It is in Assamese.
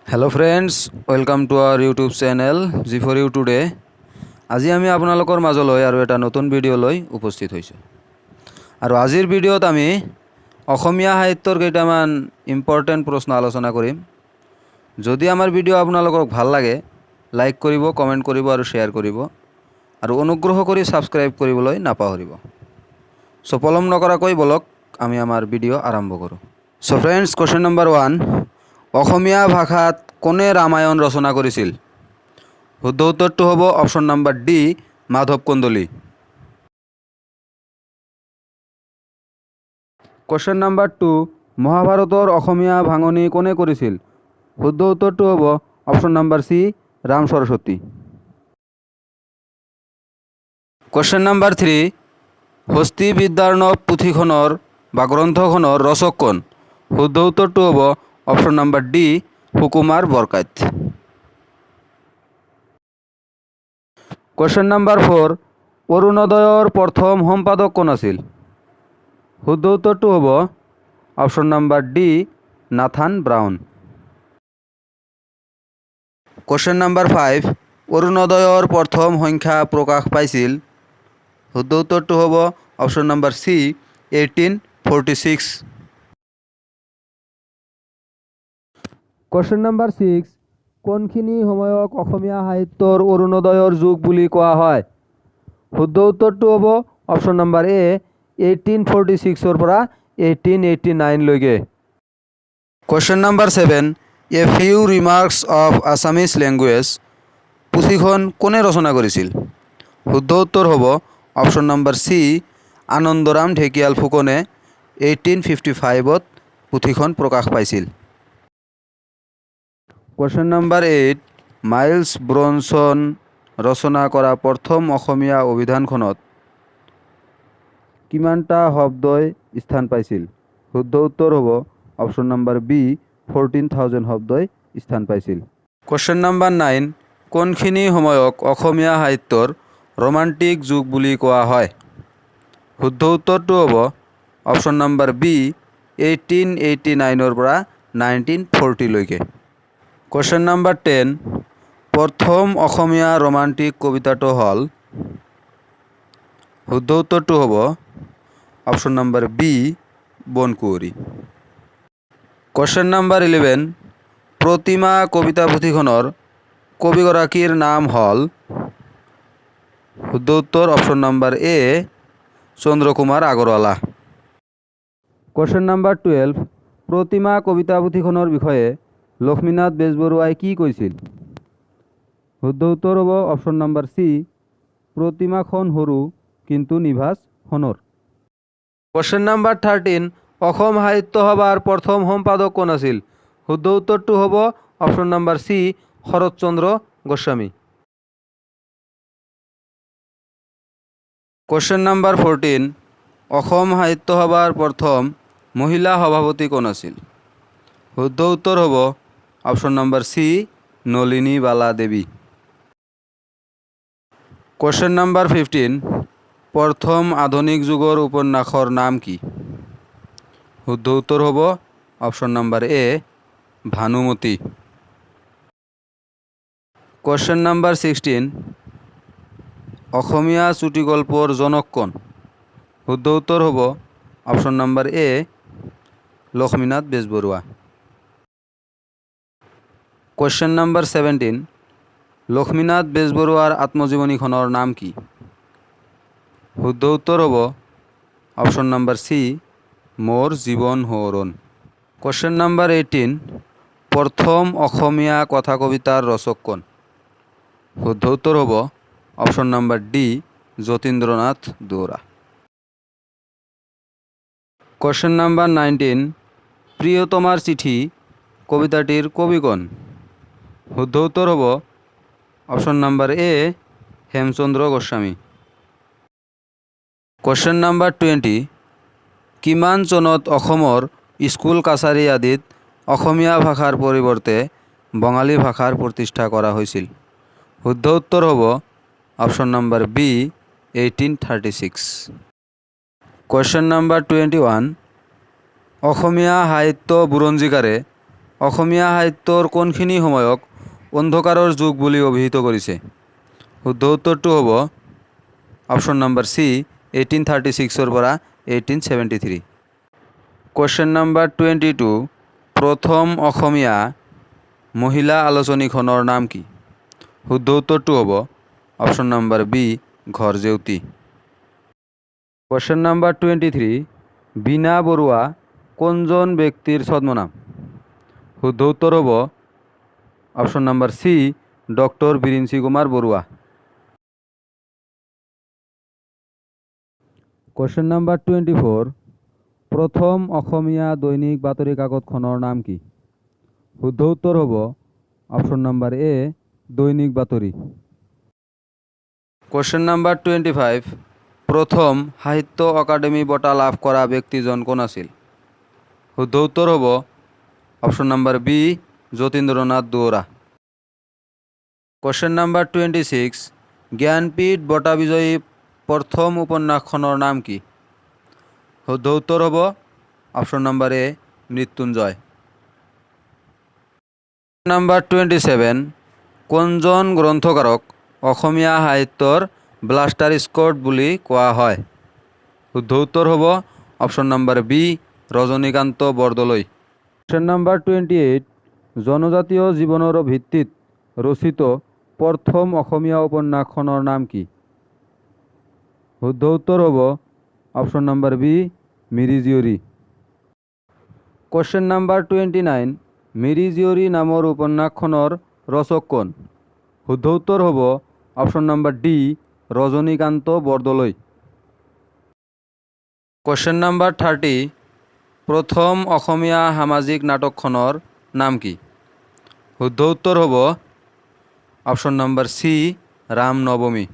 Hello friends, welcome to our YouTube channel G for you today. আজি আমি আপোনালোকৰ মাজলৈ আৰু এটা নতুন ভিডিঅ' লৈ উপস্থিত হৈছোঁ। আৰু আজিৰ ভিডিঅ'ত আমি অসমীয়া সাহিত্যৰ কেইটামান ইম্পৰ্টেণ্ট প্ৰশ্ন আলোচনা কৰিম। যদি আমাৰ ভিডিঅ' আপোনালোকক ভাল লাগে, লাইক কৰিব, কমেণ্ট কৰিব আৰু শ্বেয়াৰ কৰিব, আৰু অনুগ্ৰহ কৰি ছাবস্ক্ৰাইব কৰিবলৈ নাপাহৰিব। সো পলম নকৰাকৈ বলক আমি আমাৰ ভিডিঅ' আৰম্ভ কৰোঁ। সো ফ্ৰেন্ডছ, কোৱেশ্চন নম্বৰ 1, অসমীয়া ভাষাত কোনে ৰামায়ণ ৰচনা কৰিছিল? শুদ্ধ উত্তৰটো হ'ব option number D, Madhav Kandali. Question number 2, মহাভাৰতৰ অসমীয়া ভাঙনি কোনে কৰিছিল? শুদ্ধ উত্তৰটো হ'ব অপশ্যন নম্বৰ সি, ৰাম সৰস্বতী। কোৱেশ্চন নম্বৰ 3, হস্তি বিদ্যাৰ্ণৱ পুথিখনৰ বা গ্ৰন্থখনৰ ৰচক কোন? শুদ্ধ উত্তৰটো হ'ব অপশ্যন নম্বৰ ডি, সুকুমাৰ বৰকাইত। কোৱেশ্চন নম্বৰ 4, অৰুণোদয়ৰ প্ৰথম সম্পাদক কোন আছিল? শুদ্ধ উত্তৰটো হ'ব option number D, Nathan brown. Question number 5, অৰুণোদয়ৰ প্ৰথম সংখ্যা প্ৰকাশ পাইছিল? শুদ্ধ উত্তৰটো হ'ব অপশ্যন নম্বৰ সি, 1846। কোৱেশ্চন নম্বৰ 6, কোনখিনি সময়ক অসমীয়া সাহিত্যৰ অৰুণোদয়ৰ যুগ বুলি কোৱা হয়? শুদ্ধ উত্তৰটো হ'ব অপশ্যন নম্বৰ এ, 1846 পৰা 1889 লৈকে। Question number 7, a few remarks of Assamese language পুথিখন কোনে ৰচনা কৰিছিল? শুদ্ধ উত্তৰ হ'ব অপশ্যন নম্বৰ সি, আনন্দৰাম ঢেকিয়াল ফুকনে 1855 পুথিখন প্ৰকাশ পাইছিল। কোৱেশ্চন নম্বৰ 8, মাইলছ ব্ৰনছন ৰচনা কৰা প্ৰথম অসমীয়া অভিধানখনত কিমানটা শব্দই স্থান পাইছিল? শুদ্ধ উত্তৰ হ'ব অপশ্যন নম্বৰ বি, 14,000 শব্দই স্থান পাইছিল। কোৱেশ্চন নম্বৰ 9, কোনখিনি সময়ক অসমীয়া সাহিত্যৰ ৰোমান্টিক যুগ বুলি কোৱা হয়? শুদ্ধ উত্তৰটো হ'ব অপশ্যন নম্বৰ বি, 1889 পৰা 1940 লৈকে। কোৱেশ্চন নম্বৰ 10, প্ৰথম অসমীয়া ৰোমান্টিক কবিতাটো হ'ল? শুদ্ধ উত্তৰটো হ'ব option number B, Bonkuwori. Question number 11, Pratima কবিতা পুথিখনৰ কবিগৰাকীৰ নাম হ'ল? শুদ্ধ উত্তৰ option number A, Chandrakumar Agarwala. Question number 12, Pratima কবিতা পুথিখনৰ বিষয়ে লক্ষ্মীনাথ বেজবৰুৱাই কি কৈছিল? শুদ্ধ উত্তৰ হ'ব অপশ্যন নম্বৰ চি, প্ৰতিমাখন সৰু কিন্তু নিভাঁজ সোণৰ। কোৱেশ্চন নম্বৰ 13, অসম সাহিত্য সভাৰ প্ৰথম সম্পাদক কোন আছিল? শুদ্ধ উত্তৰটো হ'ব option number C, Sarat Chandra Goswami. Question number 14, Assam সাহিত্য সভাৰ প্ৰথম মহিলা সভাপতি কোন আছিল? শুদ্ধ উত্তৰ হ'ব অপশ্যন নম্বৰ সি, নলিনী বালা দেৱী। কোৱেশ্চন নম্বৰ 15, প্ৰথম আধুনিক যুগৰ উপন্যাসৰ নাম কি? শুদ্ধ উত্তৰ হ'ব অপশ্যন নম্বৰ এ, ভানুমতী। কোৱেশ্চন নম্বৰ 16, অসমীয়া চুটিগল্পৰ জনক কোন? শুদ্ধ উত্তৰ হ'ব অপশ্যন নম্বৰ এ, লক্ষ্মীনাথ বেজবৰুৱা। কোৱেশ্চন নম্বৰ 17, লক্ষ্মীনাথ বেজবৰুৱাৰ আত্মজীৱনীখনৰ নাম কি? শুদ্ধ উত্তৰ হ'ব অপশ্যন নম্বৰ চি, মোৰ জীৱন সোঁৱৰণ। কোৱেশ্চন নম্বৰ 18, প্ৰথম অসমীয়া কথা কবিতাৰ ৰচক কোন? শুদ্ধ উত্তৰ হ'ব option number D, Jatindranath Duwara. Question number 19, প্ৰিয়তমাৰ চিঠি কবিতাটিৰ কবি কোন? শুদ্ধ উত্তৰ হ'ব option number A, Hemchandra Goswami. Question number 20, কিমান চনত অসমৰ স্কুল কাছাৰী আদিত অসমীয়া ভাষাৰ পৰিৱৰ্তে বঙালী ভাষাৰ প্ৰতিষ্ঠা কৰা হৈছিল? শুদ্ধ উত্তৰ হ'ব option number B, 1836। Question number 21, Asomiya সাহিত্য বুৰঞ্জীকাৰে অসমীয়া সাহিত্যৰ কোনখিনি সময়ক অন্ধকাৰৰ যুগ বুলি অভিহিত কৰিছে? শুদ্ধ উত্তৰটো হ'ব অপশ্যন নম্বৰ চি 1836 পৰা 1873। কুৱেশ্যন নম্বৰ 22, প্ৰথম অসমীয়া মহিলা আলোচনীখনৰ নাম কি? শুদ্ধ উত্তৰটো হ'ব অপশ্যন নম্বৰ বি ঘৰ জেউতি। কুৱেশ্যন নম্বৰ 23, বীণা বৰুৱা কোনজন ব্যক্তিৰ ছদ্মনাম? শুদ্ধ উত্তৰ হ'ব অপশ্যন নম্বৰ সি ডক্টৰ বিৰিঞ্চি কুমাৰ বৰুৱা। কুৱেশ্যন নম্বৰ 24, প্ৰথম অসমীয়া দৈনিক বাতৰি কাকতখনৰ নাম কি? শুদ্ধ উত্তৰ হ'ব অপশ্যন নম্বৰ এ দৈনিক বাতৰি। কুৱেশ্যন নম্বৰ 25, প্ৰথম সাহিত্য অকাডেমি বঁটা লাভ কৰা ব্যক্তিজন কোন আছিল? শুদ্ধ উত্তৰ হ'ব option number B Jatindranath Duwara. Question number 26, জ্ঞানপীঠ বঁটা বিজয়ী প্ৰথম উপন্যাসখনৰ নাম কি? শুদ্ধ উত্তৰ হ'ব option number A Mrityunjay. Number 27, কোনজন গ্ৰন্থকাৰক অসমীয়া সাহিত্যৰ ব্লাষ্টাৰ স্কট বুলি কোৱা হয়? শুদ্ধ উত্তৰ হ'ব option number B Rajanikanta Bordoloi. Question number 28, জনজাতীয় জীৱনৰ ভিত্তিত ৰচিত প্ৰথম অসমীয়া উপন্যাসখনৰ নাম কি? শুদ্ধ উত্তৰ হ'ব option number B Miri Jiyori. Question number 29, Miri Jiyori নামৰ উপন্যাসখনৰ ৰচক কোন? শুদ্ধ উত্তৰ হ'ব option number D Rajanikanta Bordoloi. Question number 30, প্ৰথম অসমীয়া সামাজিক নাটকখনৰ নাম কি? শুদ্ধ উত্তৰ হ'ব অপশ্যন নম্বৰ চি ৰাম নৱমী।